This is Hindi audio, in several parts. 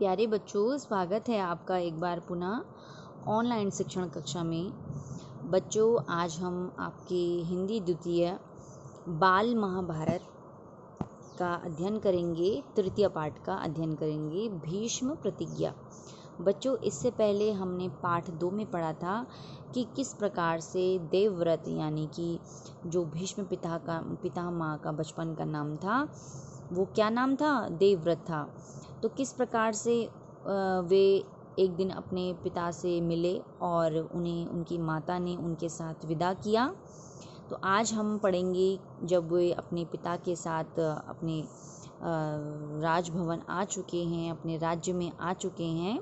प्यारे बच्चों, स्वागत है आपका एक बार पुनः ऑनलाइन शिक्षण कक्षा में। बच्चों, आज हम आपके हिंदी द्वितीय बाल महाभारत का अध्ययन करेंगे। तृतीय पाठ का अध्ययन करेंगे, भीष्म प्रतिज्ञा। बच्चों, इससे पहले हमने पाठ 2 में पढ़ा था कि किस प्रकार से देवव्रत यानी कि जो भीष्म पितामह का बचपन का नाम था, वो क्या नाम था? देवव्रत था। तो किस प्रकार से वे एक दिन अपने पिता से मिले और उन्हें उनकी माता ने उनके साथ विदा किया। तो आज हम पढ़ेंगे जब वे अपने पिता के साथ अपने राजभवन आ चुके हैं, अपने राज्य में आ चुके हैं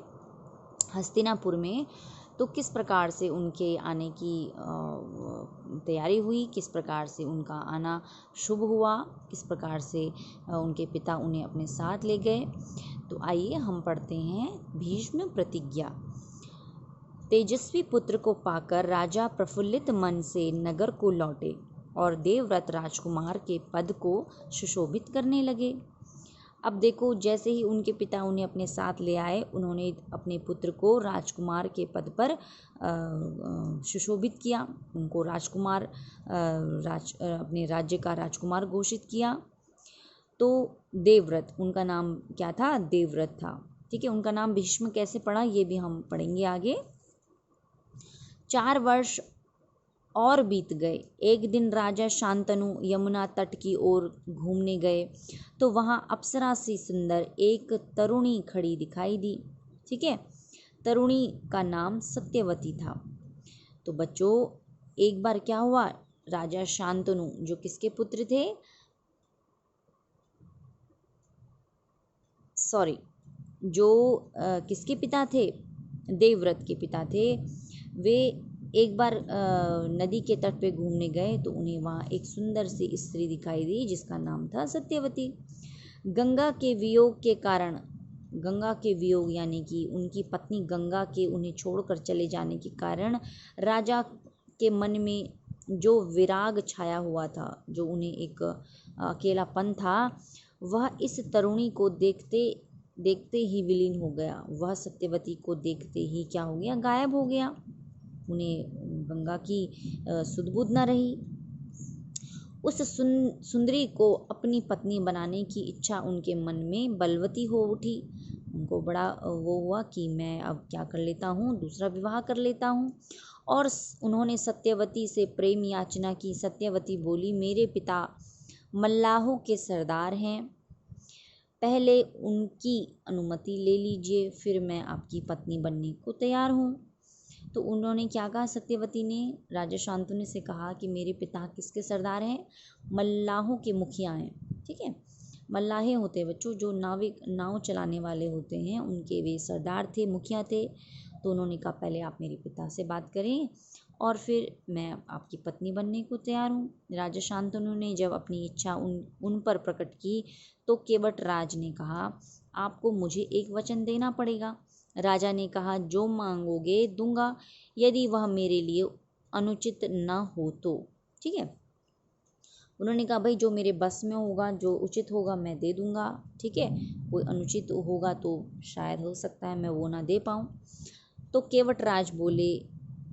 हस्तिनापुर में, तो किस प्रकार से उनके आने की तैयारी हुई, किस प्रकार से उनका आना शुभ हुआ, किस प्रकार से उनके पिता उन्हें अपने साथ ले गए। तो आइए हम पढ़ते हैं भीष्म प्रतिज्ञा। तेजस्वी पुत्र को पाकर राजा प्रफुल्लित मन से नगर को लौटे और देवव्रत राजकुमार के पद को सुशोभित करने लगे। अब देखो, जैसे ही उनके पिता उन्हें अपने साथ ले आए, उन्होंने अपने पुत्र को राजकुमार के पद पर सुशोभित किया, उनको राजकुमार अपने राज्य का राजकुमार घोषित किया। तो देवव्रत, उनका नाम क्या था? देवव्रत था। ठीक है, उनका नाम भीष्म कैसे पड़ा ये भी हम पढ़ेंगे आगे। 4 वर्ष और बीत गए। एक दिन राजा शांतनु यमुना तट की ओर घूमने गए तो वहां अप्सरा सी सुंदर एक तरुणी खड़ी दिखाई दी। ठीक है, तरुणी का नाम सत्यवती था। तो बच्चों, एक बार क्या हुआ, राजा शांतनु जो किसके पुत्र थे? किसके पिता थे? देवव्रत के पिता थे। वे एक बार नदी के तट पे घूमने गए तो उन्हें वहाँ एक सुंदर सी स्त्री दिखाई दी जिसका नाम था सत्यवती। गंगा के वियोग यानी कि उनकी पत्नी गंगा के उन्हें छोड़कर चले जाने के कारण राजा के मन में जो विराग छाया हुआ था, जो उन्हें एक अकेलापन था, वह इस तरुणी को देखते ही विलीन हो गया। वह सत्यवती को देखते ही क्या हो गया? गायब हो गया। उन्हें गंगा की सुध-बुध न रही। उस सुंदरी को अपनी पत्नी बनाने की इच्छा उनके मन में बलवती हो उठी। उनको बड़ा वो हुआ कि मैं अब क्या कर लेता हूँ, दूसरा विवाह कर लेता हूँ। और उन्होंने सत्यवती से प्रेम याचना की। सत्यवती बोली, मेरे पिता मल्लाहों के सरदार हैं, पहले उनकी अनुमति ले लीजिए, फिर मैं आपकी पत्नी बनने को तैयार हूँ। तो उन्होंने क्या कहा? सत्यवती ने राजा शांतनु से कहा कि मेरे पिता किसके सरदार हैं? मल्लाहों के मुखिया हैं। ठीक है, मल्लाहे होते हैं बच्चों, जो नाव चलाने वाले होते हैं, उनके वे सरदार थे, मुखिया थे। तो उन्होंने कहा पहले आप मेरे पिता से बात करें और फिर मैं आपकी पत्नी बनने को तैयार हूँ। राजा शांतनु ने जब अपनी इच्छा उन पर प्रकट की तो केवट राज ने कहा, आपको मुझे एक वचन देना पड़ेगा। राजा ने कहा, जो मांगोगे दूंगा, यदि वह मेरे लिए अनुचित न हो तो। ठीक है, उन्होंने कहा भाई जो मेरे बस में होगा, जो उचित होगा मैं दे दूंगा। ठीक है, कोई अनुचित होगा तो शायद हो सकता है मैं वो ना दे पाऊँ। तो केवट राज बोले,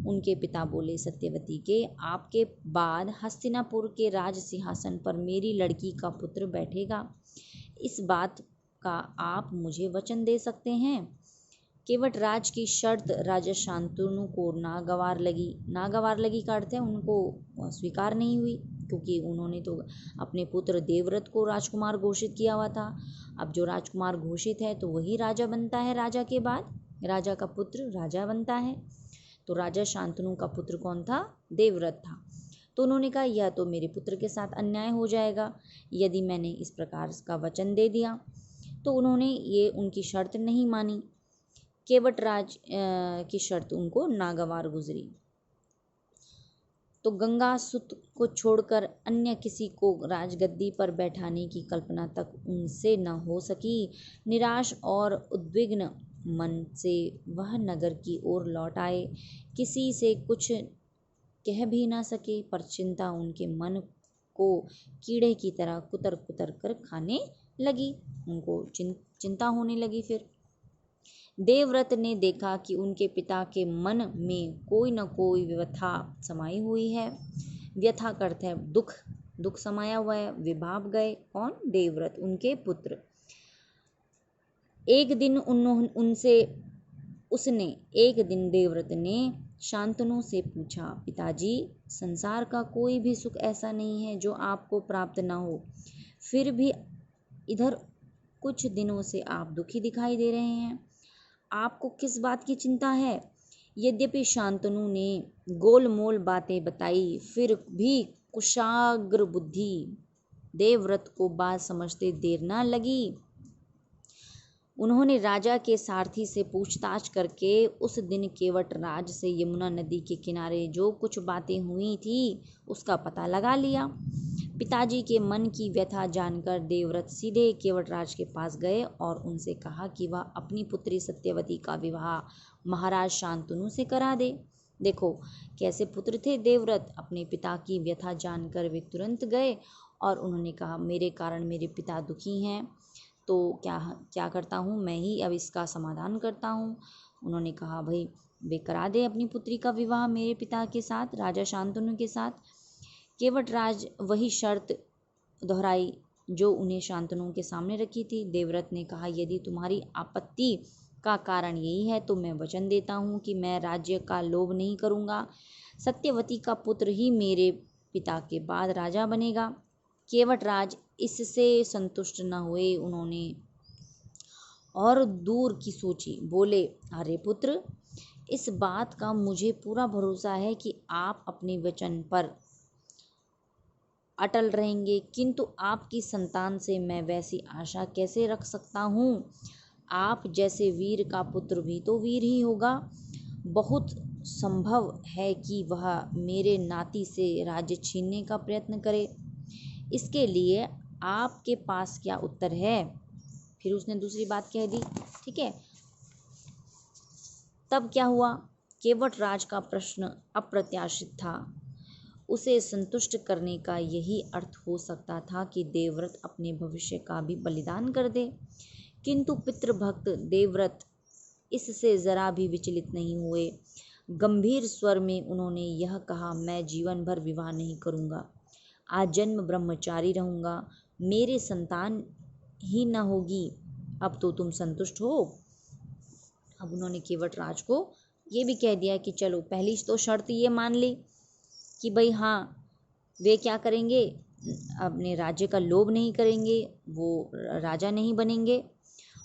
उनके पिता बोले सत्यवती के, आपके बाद हस्तिनापुर के राज सिंहासन पर मेरी लड़की का पुत्र बैठेगा। इस बात का आप मुझे वचन दे सकते हैं? केवट राज की शर्त राजा शांतनु को नागवार लगी का अर्थ है उनको स्वीकार नहीं हुई, क्योंकि उन्होंने तो अपने पुत्र देवव्रत को राजकुमार घोषित किया हुआ था। अब जो राजकुमार घोषित है तो वही राजा बनता है। राजा के बाद राजा का पुत्र राजा बनता है। तो राजा शांतनु का पुत्र कौन था? देवव्रत था। तो उन्होंने कहा यह तो मेरे पुत्र के साथ अन्याय हो जाएगा यदि मैंने इस प्रकार का वचन दे दिया। तो उन्होंने ये उनकी शर्त नहीं मानी। केवट राज की शर्त उनको नागवार गुजरी। तो गंगा सुत को छोड़कर अन्य किसी को राजगद्दी पर बैठाने की कल्पना तक उनसे न हो सकी। निराश और उद्विग्न मन से वह नगर की ओर लौट आए। किसी से कुछ कह भी ना सके, पर चिंता उनके मन को कीड़े की तरह कुतर कुतर कर खाने लगी। उनको चिंता होने लगी। फिर देवव्रत ने देखा कि उनके पिता के मन में कोई न कोई व्यथा समाई हुई है। व्यथा करते हैं दुख, दुख समाया हुआ है। वे भाप गए। कौन? देवव्रत, उनके पुत्र। एक दिन देवव्रत ने शांतनु से पूछा, पिताजी, संसार का कोई भी सुख ऐसा नहीं है जो आपको प्राप्त न हो, फिर भी इधर कुछ दिनों से आप दुखी दिखाई दे रहे हैं। आपको किस बात की चिंता है? यद्यपि शांतनु ने गोलमोल बातें बताई, फिर भी कुशाग्र बुद्धि देवव्रत को बात समझते देर न लगी। उन्होंने राजा के सारथी से पूछताछ करके उस दिन केवटराज से यमुना नदी के किनारे जो कुछ बातें हुई थी उसका पता लगा लिया। पिताजी के मन की व्यथा जानकर देवव्रत सीधे केवटराज के पास गए और उनसे कहा कि वह अपनी पुत्री सत्यवती का विवाह महाराज शांतनु से करा दे। देखो कैसे पुत्र थे देवव्रत। अपने पिता की व्यथा जानकर वे तुरंत गए और उन्होंने कहा, मेरे कारण मेरे पिता दुखी हैं, तो क्या करता हूँ, मैं ही अब इसका समाधान करता हूँ। उन्होंने कहा, भाई वे करा दे अपनी पुत्री का विवाह मेरे पिता के साथ, राजा शांतनु के साथ। केवटराज वही शर्त दोहराई जो उन्हें शांतनु के सामने रखी थी। देवव्रत ने कहा, यदि तुम्हारी आपत्ति का कारण यही है तो मैं वचन देता हूँ कि मैं राज्य का लोभ नहीं करूँगा। सत्यवती का पुत्र ही मेरे पिता के बाद राजा बनेगा। केवटराज इससे संतुष्ट न हुए। उन्होंने और दूर की सोची। बोले, अरे पुत्र, इस बात का मुझे पूरा भरोसा है कि आप अपने वचन पर अटल रहेंगे, किंतु आपकी संतान से मैं वैसी आशा कैसे रख सकता हूँ? आप जैसे वीर का पुत्र भी तो वीर ही होगा। बहुत संभव है कि वह मेरे नाती से राज्य छीनने का प्रयत्न करे। इसके लिए आपके पास क्या उत्तर है? फिर उसने दूसरी बात कह दी। ठीक है, तब क्या हुआ? केवटराज का प्रश्न अप्रत्याशित था। उसे संतुष्ट करने का यही अर्थ हो सकता था कि देवव्रत अपने भविष्य का भी बलिदान कर दे, किंतु पितृभक्त देवव्रत इससे जरा भी विचलित नहीं हुए। गंभीर स्वर में उन्होंने यह कहा, मैं जीवन भर विवाह नहीं करूँगा, आजन्म ब्रह्मचारी रहूँगा, मेरे संतान ही न होगी। अब तो तुम संतुष्ट हो? अब उन्होंने केवटराज को ये भी कह दिया कि चलो, पहली तो शर्त ये मान ली कि भाई हाँ, वे क्या करेंगे, अपने राज्य का लोभ नहीं करेंगे, वो राजा नहीं बनेंगे।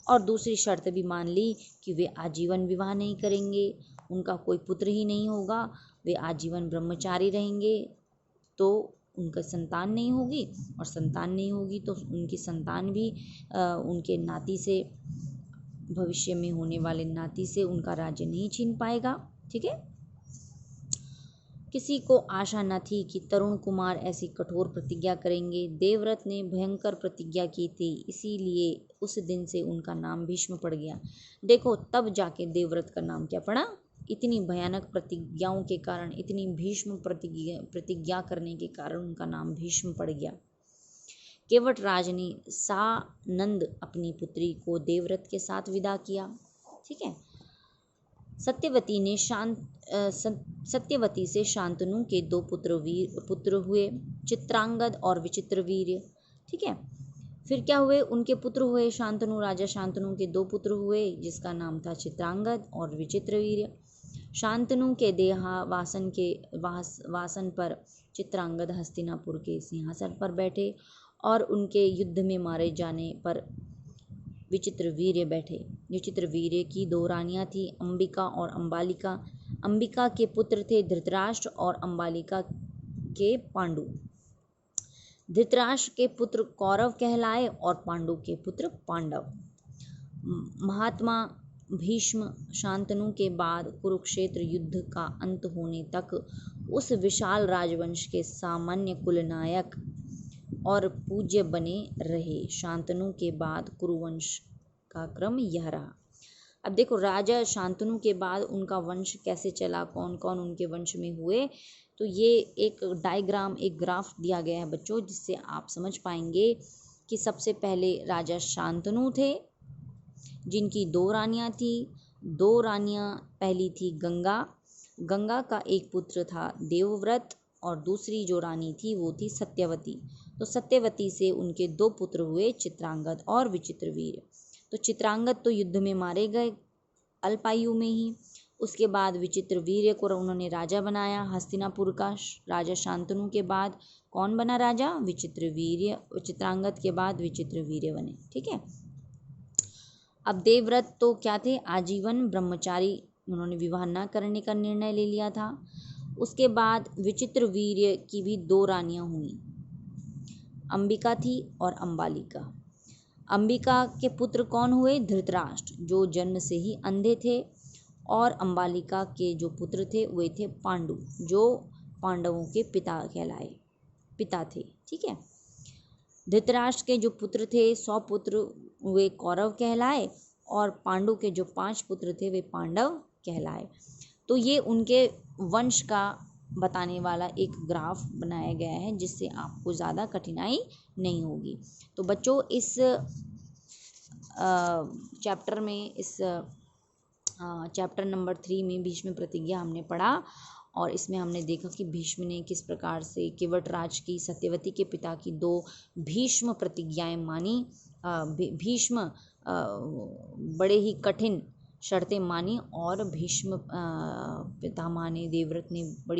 और दूसरी शर्त भी मान ली कि वे आजीवन विवाह नहीं करेंगे, उनका कोई पुत्र ही नहीं होगा, वे आजीवन ब्रह्मचारी रहेंगे, तो उनका संतान नहीं होगी, और संतान नहीं होगी तो उनकी संतान भी उनके नाती से, भविष्य में होने वाले नाती से उनका राज्य नहीं छीन पाएगा। ठीक है। किसी को आशा न थी कि तरुण कुमार ऐसी कठोर प्रतिज्ञा करेंगे। देवव्रत ने भयंकर प्रतिज्ञा की थी, इसीलिए उस दिन से उनका नाम भीष्म पड़ गया। देखो, तब जाके देवव्रत का नाम क्या पड़ा? इतनी भयानक प्रतिज्ञाओं के कारण, इतनी भीष्म प्रतिज्ञा करने के कारण उनका नाम भीष्म पड़ गया। केवटराज ने सानंद अपनी पुत्री को देवव्रत के साथ विदा किया। ठीक है। सत्यवती से शांतनु के 2 पुत्र हुए, चित्रांगद और विचित्रवीर्य। ठीक है। फिर क्या हुए? उनके पुत्र हुए शांतनु, राजा शांतनु के 2 पुत्र हुए, जिसका नाम था चित्रांगद और विचित्रवीर्य। शांतनु के वासन पर चित्रांगद हस्तिनापुर के सिंहासन पर बैठे और उनके युद्ध में मारे जाने पर विचित्रवीर्य बैठे। विचित्रवीर्य की 2 रानियां थी, अंबिका और अंबालिका। अंबिका के पुत्र थे धृतराष्ट्र और अंबालिका के पांडु। धृतराष्ट्र के पुत्र कौरव कहलाए और पांडु के पुत्र पांडव। महात्मा भीष्म शांतनु के बाद कुरुक्षेत्र युद्ध का अंत होने तक उस विशाल राजवंश के सामान्य कुलनायक और पूज्य बने रहे। शांतनु के बाद कुरुवंश का क्रम यह रहा। अब देखो, राजा शांतनु के बाद उनका वंश कैसे चला, कौन कौन उनके वंश में हुए, तो ये एक डायग्राम, एक ग्राफ दिया गया है बच्चों, जिससे आप समझ पाएंगे कि सबसे पहले राजा शांतनु थे, जिनकी 2 रानियाँ थी। 2 रानियाँ, पहली थी गंगा। गंगा का एक पुत्र था देवव्रत और दूसरी जो रानी थी वो थी सत्यवती। तो सत्यवती से उनके 2 पुत्र हुए, चित्रांगद और विचित्रवीर्य। तो चित्रांगद तो युद्ध में मारे गए अल्पायु में ही। उसके बाद विचित्रवीर्य को उन्होंने राजा बनाया। हस्तिनापुर का राजा शांतनु के बाद कौन बना राजा? विचित्रवीर्य। चित्रांगद के बाद विचित्रवीर्य बने। ठीक है। अब देवव्रत तो क्या थे? आजीवन ब्रह्मचारी, उन्होंने विवाह न करने का निर्णय ले लिया था। उसके बाद विचित्रवीर्य की भी 2 रानियां हुई, अंबिका थी और अंबालिका। अंबिका के पुत्र कौन हुए? धृतराष्ट्र, जो जन्म से ही अंधे थे। और अंबालिका के जो पुत्र थे वे थे पांडु, जो पांडवों के पिता थे। ठीक है। धृतराष्ट्र के जो पुत्र थे 100 पुत्र, वे कौरव कहलाए, और पांडु के जो 5 पुत्र थे वे पांडव कहलाए। तो ये उनके वंश का बताने वाला एक ग्राफ बनाया गया है, जिससे आपको ज़्यादा कठिनाई नहीं होगी। तो बच्चों, इस चैप्टर में, इस चैप्टर नंबर 3 में भीष्म प्रतिज्ञा हमने पढ़ा, और इसमें हमने देखा कि भीष्म ने किस प्रकार से केवटराज की, सत्यवती के पिता की 2 भीष्म प्रतिज्ञाएं मानी। भीष्म बड़े ही कठिन शर्तें मानी, और भीष्म पितामह ने, देवव्रत ने बड़ी